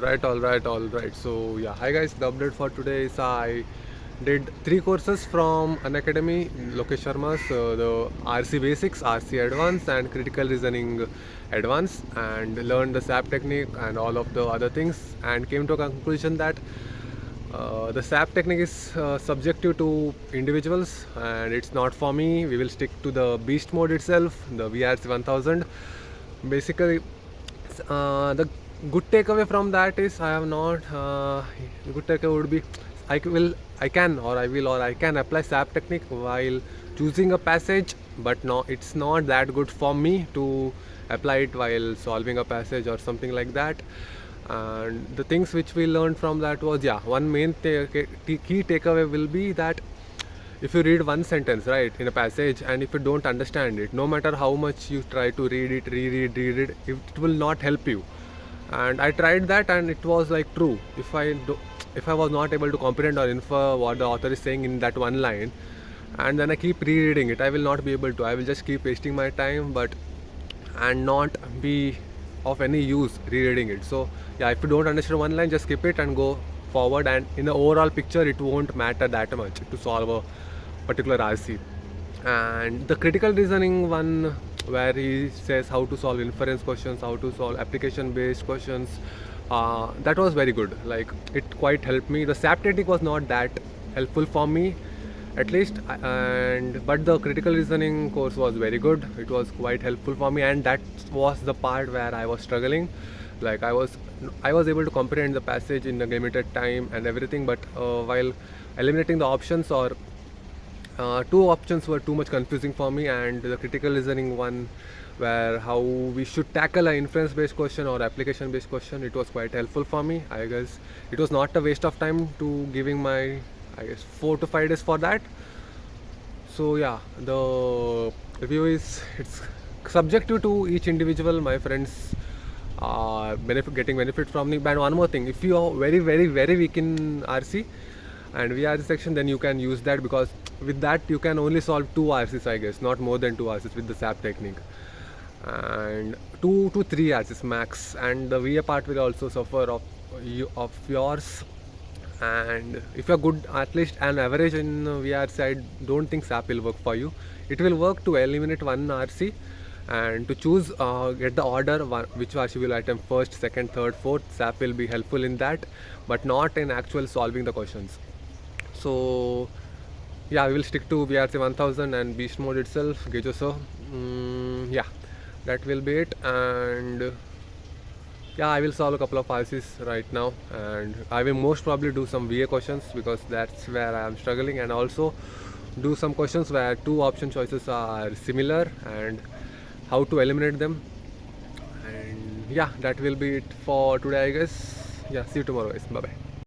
All right. So yeah, hi guys. The update for today is I did 3 courses from an academy, Lokesh Sharma's, the RC Basics, RC Advanced, and Critical Reasoning Advanced, and learned the SAP technique and all of the other things, and came to a conclusion that the SAP technique is subjective to individuals, and it's not for me. We will stick to the beast mode itself, the VARC1000. Basically, the good takeaway from that is I have not. The good takeaway would be I can, or I will, or I can apply SAP technique while choosing a passage, but no, it's not that good for me to apply it while solving a passage or something like that. And the things which we learned from that was, yeah, one main key takeaway will be that if you read one sentence, right, in a passage, and if you don't understand it, no matter how much you try to read it, read it, it will not help you. And I tried that, and it was like true. If I was not able to comprehend or infer what the author is saying in that one line, and then I keep rereading it, I will not be able to. I will just keep wasting my time, and not be of any use rereading it. So yeah, if you don't understand one line, just skip it and go forward, and in the overall picture it won't matter that much to solve a particular RC. And the critical reasoning one, where he says how to solve inference questions, how to solve application based questions, that was very good. Like, it quite helped me. The SAP technique was not that helpful for me, at least, and but the critical reasoning course was very good. It was quite helpful for me, and that was the part where I was struggling. Like, I was able to comprehend the passage in a limited time and everything, but while eliminating the options, or two options were too much confusing for me. And the critical reasoning one, where how we should tackle an inference based question or application based question, it was quite helpful for me. I guess it was not a waste of time to giving my, I guess, 4 to 5 days for that. So yeah, the review is, it's subjective to each individual. My friends getting benefit from it. And one more thing, if you are very weak in RC and VRC section, then you can use that, because with that you can only solve 2 RCs, I guess, not more than 2 RCs with the SAP technique, and 2 to 3 RCs max. And the VA part will also suffer of yours. And if you're good, at least an average in VRC, I don't think SAP will work for you. It will work to eliminate one RC, and to choose, get the order which RC will attempt first, second, third, fourth. SAP will be helpful in that, but not in actual solving the questions. So yeah, we will stick to VRC1000 and beast mode itself. Gejo sir. Yeah, that will be it. And yeah, I will solve a couple of RCs right now, and I will most probably do some VA questions, because that's where I am struggling, and also do some questions where 2 option choices are similar and how to eliminate them. And yeah, that will be it for today, I guess. Yeah, see you tomorrow guys. Bye bye.